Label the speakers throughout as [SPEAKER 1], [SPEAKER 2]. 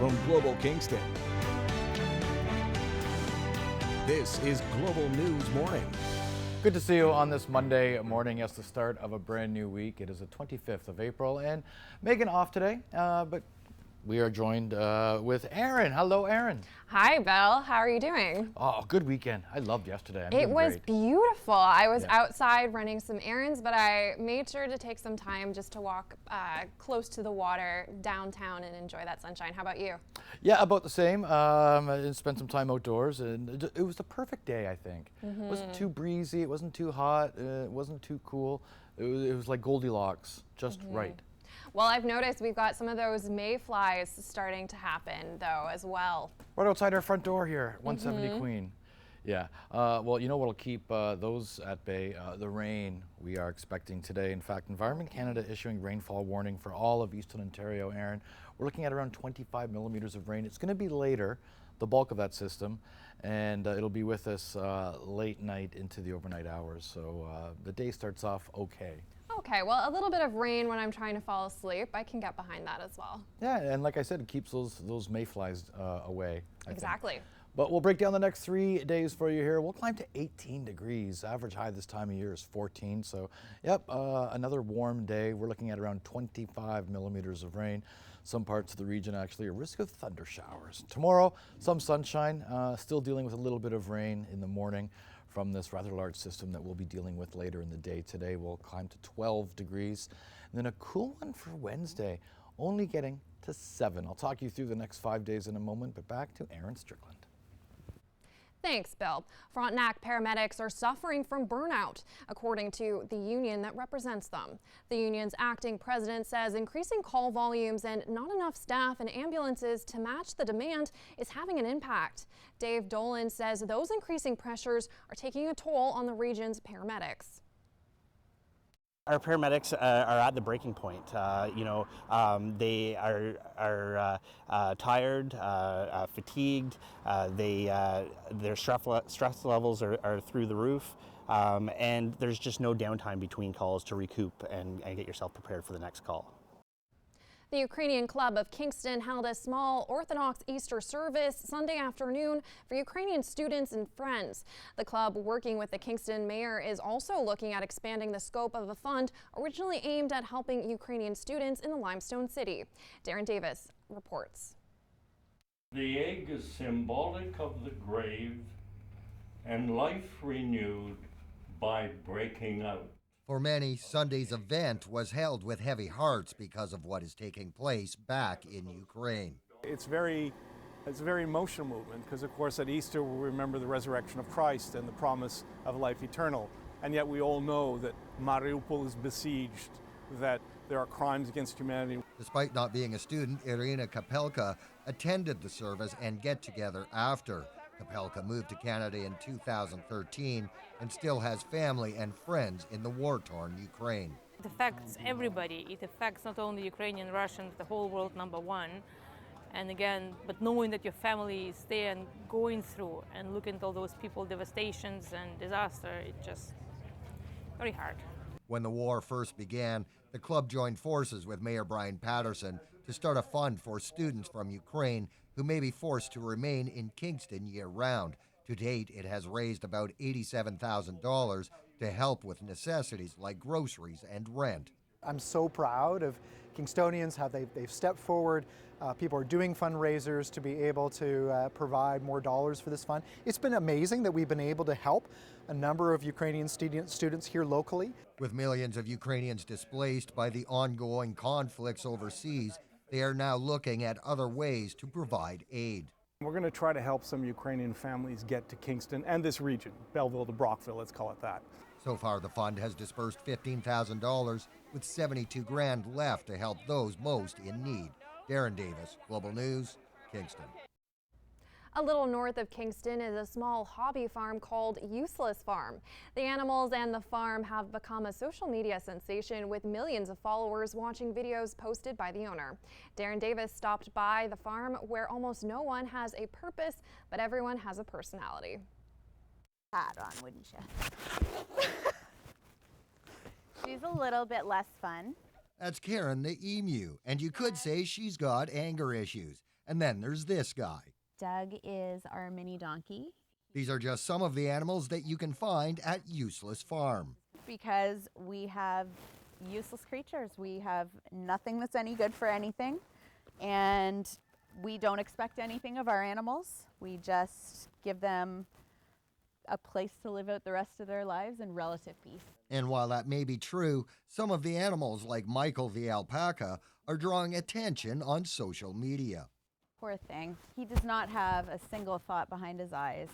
[SPEAKER 1] from Global Kingston. This is Global News Morning.
[SPEAKER 2] Good to see you on this Monday morning. It's the start of a brand new week. It is the 25th of April, and Megan off today, but we are joined with Erin. Hello, Erin.
[SPEAKER 3] Hi, Belle. How are you doing?
[SPEAKER 2] Oh, good weekend. I loved yesterday.
[SPEAKER 3] It was beautiful. I was
[SPEAKER 2] Yeah.
[SPEAKER 3] outside running some errands, but I made sure to take some time just to walk close to the water downtown and enjoy that sunshine. How about you?
[SPEAKER 2] Yeah, about the same. I spent some time outdoors, and it was the perfect day, I think. It wasn't too breezy. It wasn't too hot. It wasn't too cool. It was like Goldilocks, just right.
[SPEAKER 3] Well, I've noticed we've got some of those mayflies starting to happen, though, as well.
[SPEAKER 2] Right outside our front door here, 170 Queen. Yeah. Well, you know what'll keep those at bay? The rain we are expecting today. In fact, Environment Canada issuing rainfall warning for all of Eastern Ontario, Aaron. We're looking at around 25 millimeters of rain. It's going to be later, the bulk of that system, and it'll be with us late night into the overnight hours. So the day starts off okay.
[SPEAKER 3] Okay, well, a little bit of rain when I'm trying to fall asleep. I can get behind that as well.
[SPEAKER 2] Yeah, and like I said, it keeps those mayflies away. I think.
[SPEAKER 3] Exactly.
[SPEAKER 2] But we'll break down the next 3 days for you here. We'll climb to 18 degrees. Average high this time of year is 14. So, yep, another warm day. We're looking at around 25 millimeters of rain. Some parts of the region actually a risk of thunder showers. Tomorrow, some sunshine, still dealing with a little bit of rain in the morning from this rather large system that we'll be dealing with later in the day. Today we'll climb to 12 degrees. And then a cool one for Wednesday, only getting to 7. I'll talk you through the next 5 days in a moment, but back to Erin Strickland.
[SPEAKER 3] Thanks, Bill. Frontenac paramedics are suffering from burnout, according to the union that represents them. The union's acting president says increasing call volumes and not enough staff and ambulances to match the demand is having an impact. Dave Dolan says those increasing pressures are taking a toll on the region's paramedics.
[SPEAKER 4] Our paramedics are at the breaking point. They are tired, fatigued. Their stress levels are through the roof, and there's just no downtime between calls to recoup and get yourself prepared for the next call.
[SPEAKER 3] The Ukrainian Club of Kingston held a small Orthodox Easter service Sunday afternoon for Ukrainian students and friends. The club, working with the Kingston mayor, is also looking at expanding the scope of a fund originally aimed at helping Ukrainian students in the Limestone City. Darren Davis reports.
[SPEAKER 5] The egg is symbolic of the grave and life renewed by breaking out.
[SPEAKER 6] For many, Sunday's event was held with heavy hearts because of what is taking place back in Ukraine.
[SPEAKER 7] It's a very emotional movement because, of course, at Easter we remember the resurrection of Christ and the promise of life eternal. And yet we all know that Mariupol is besieged, that there are crimes against humanity.
[SPEAKER 6] Despite not being a student, Irina Kapelka attended the service and get-together after. Kapelka moved to Canada in 2013 and still has family and friends in the war-torn Ukraine.
[SPEAKER 8] It affects everybody. It affects not only Ukrainian, Russians, the whole world, number one. And again, but knowing that your family is there and going through and looking at all those people, devastations and disaster, it's just very hard.
[SPEAKER 6] When the war first began, the club joined forces with Mayor Brian Patterson to start a fund for students from Ukraine who may be forced to remain in Kingston year-round. To date, it has raised about $87,000 to help with necessities like groceries and rent.
[SPEAKER 9] I'm so proud of Kingstonians, how they've stepped forward. People are doing fundraisers to be able to provide more dollars for this fund. It's been amazing that we've been able to help a number of Ukrainian students here locally.
[SPEAKER 6] With millions of Ukrainians displaced by the ongoing conflicts overseas, they are now looking at other ways to provide aid.
[SPEAKER 7] We're going to try to help some Ukrainian families get to Kingston and this region, Belleville to Brockville, let's call it that.
[SPEAKER 6] So far, the fund has dispersed $15,000 with $72,000 left to help those most in need. Darren Davis, Global News, Kingston.
[SPEAKER 3] A little north of Kingston is a small hobby farm called Useless Farm. The animals and the farm have become a social media sensation with millions of followers watching videos posted by the owner. Darren Davis stopped by the farm where almost no one has a purpose, but everyone has a personality.
[SPEAKER 10] Hat on, wouldn't you? She's a little bit less fun.
[SPEAKER 6] That's Karen the emu, and you could say she's got anger issues. And then there's this guy.
[SPEAKER 10] Doug is our mini donkey.
[SPEAKER 6] These are just some of the animals that you can find at Useless Farm.
[SPEAKER 10] Because we have useless creatures. We have nothing that's any good for anything. And we don't expect anything of our animals. We just give them a place to live out the rest of their lives in relative peace.
[SPEAKER 6] And while that may be true, some of the animals, like Michael the alpaca, are drawing attention on social media.
[SPEAKER 10] Poor thing. He does not have a single thought behind his eyes.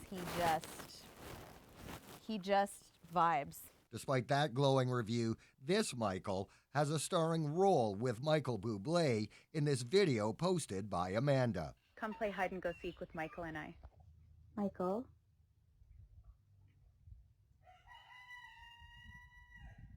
[SPEAKER 10] He just vibes.
[SPEAKER 6] Despite that glowing review, this Michael has a starring role with Michael Bublé in this video posted by Amanda.
[SPEAKER 11] Come play hide and go seek with Michael and I.
[SPEAKER 10] Michael?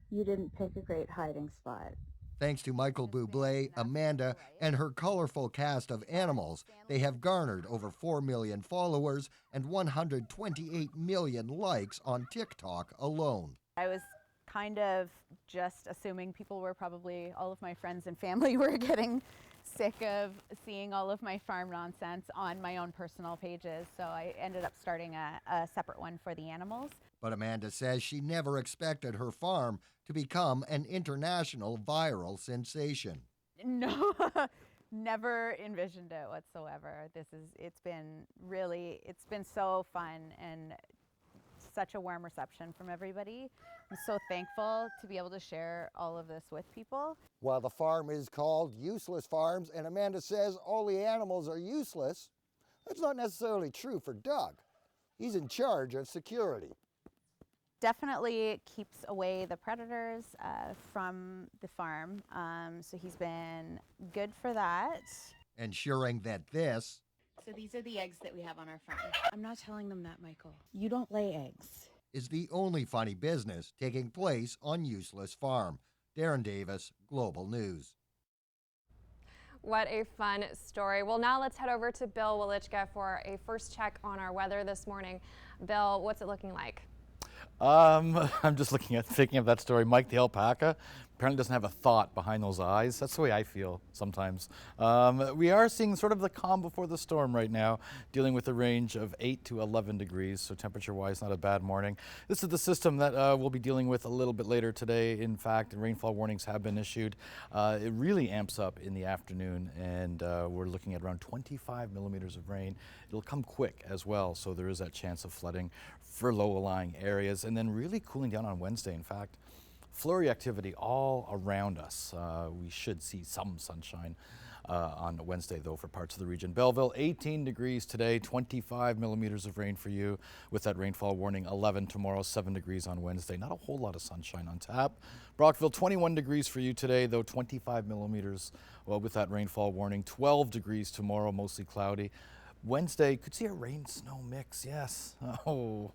[SPEAKER 10] You didn't pick a great hiding spot.
[SPEAKER 6] Thanks to Michael Bublé, Amanda, and her colorful cast of animals, they have garnered over 4 million followers and 128 million likes on TikTok alone.
[SPEAKER 10] I was kind of just assuming people were probably, all of my friends and family were getting sick of seeing all of my farm nonsense on my own personal pages, so I ended up starting a separate one for the animals.
[SPEAKER 6] But Amanda says she never expected her farm to become an international viral sensation.
[SPEAKER 10] No, never envisioned it whatsoever. It's been so fun and such a warm reception from everybody. I'm so thankful to be able to share all of this with people.
[SPEAKER 6] While the farm is called Useless Farms and Amanda says all the animals are useless, that's not necessarily true for Doug. He's in charge of security.
[SPEAKER 10] Definitely keeps away the predators from the farm, so he's been good for that.
[SPEAKER 6] Ensuring that this
[SPEAKER 11] So these are the eggs that we have on our farm. I'm not telling them that, Michael.
[SPEAKER 10] You don't lay eggs.
[SPEAKER 6] is the only funny business taking place on Useless Farm. Darren Davis, Global News.
[SPEAKER 3] What a fun story. Well, now let's head over to Bill Welichka for a first check on our weather this morning. Bill, what's it looking like?
[SPEAKER 2] I'm just thinking of that story. Mike the alpaca apparently doesn't have a thought behind those eyes. That's the way I feel sometimes. We are seeing sort of the calm before the storm right now, dealing with a range of 8 to 11 degrees, so temperature-wise, not a bad morning. This is the system that we'll be dealing with a little bit later today. In fact, rainfall warnings have been issued. It really amps up in the afternoon, and we're looking at around 25 millimeters of rain. It'll come quick as well, so there is that chance of flooding for low-lying areas, and then really cooling down on Wednesday. In fact, flurry activity all around us. We should see some sunshine on Wednesday, though, for parts of the region. Belleville, 18 degrees today, 25 millimeters of rain for you with that rainfall warning. 11 tomorrow, 7 degrees on Wednesday. Not a whole lot of sunshine on tap. Brockville, 21 degrees for you today, though 25 millimeters with that rainfall warning. 12 degrees tomorrow, mostly cloudy. Wednesday, could see a rain-snow mix, yes. Oh,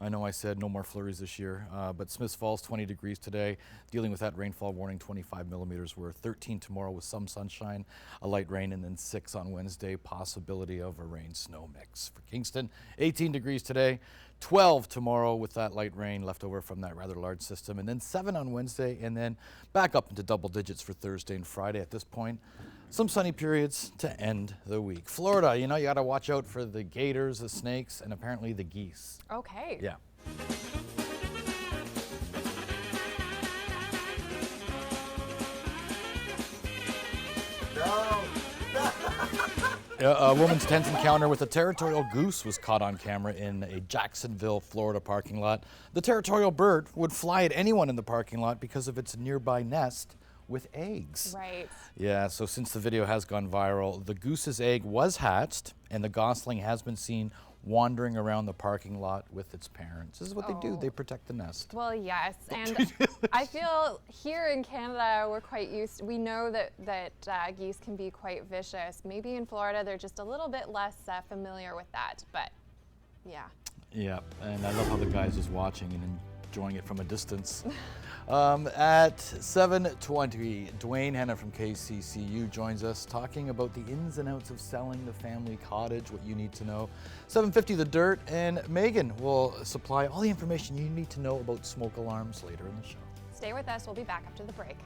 [SPEAKER 2] I know I said no more flurries this year, but Smiths Falls, 20 degrees today, dealing with that rainfall warning, 25 millimeters worth. 13 tomorrow with some sunshine, a light rain, and then 6 on Wednesday, possibility of a rain-snow mix. For Kingston, 18 degrees today, 12 tomorrow with that light rain left over from that rather large system, and then 7 on Wednesday, and then back up into double digits for Thursday and Friday at this point. Some sunny periods to end the week. Florida, you know, you got to watch out for the gators, the snakes, and apparently the geese.
[SPEAKER 3] Okay.
[SPEAKER 2] Yeah. A woman's tense encounter with a territorial goose was caught on camera in a Jacksonville, Florida parking lot. The territorial bird would fly at anyone in the parking lot because of its nearby nest with eggs.
[SPEAKER 3] Right.
[SPEAKER 2] Yeah, so since the video has gone viral, the goose's egg was hatched and the gosling has been seen wandering around the parking lot with its parents. This is what they do, they protect the nest.
[SPEAKER 3] Well, yes, and I feel here in Canada we're quite used, we know that geese can be quite vicious. Maybe in Florida they're just a little bit less familiar with that, but yeah.
[SPEAKER 2] Yeah, and I love how the guy's just watching and enjoying it from a distance. At 7:20, Dwayne Henna from KCCU joins us talking about the ins and outs of selling the family cottage, what you need to know. 7:50, The Dirt, and Megan will supply all the information you need to know about smoke alarms later in the show.
[SPEAKER 3] Stay with us, we'll be back after the break.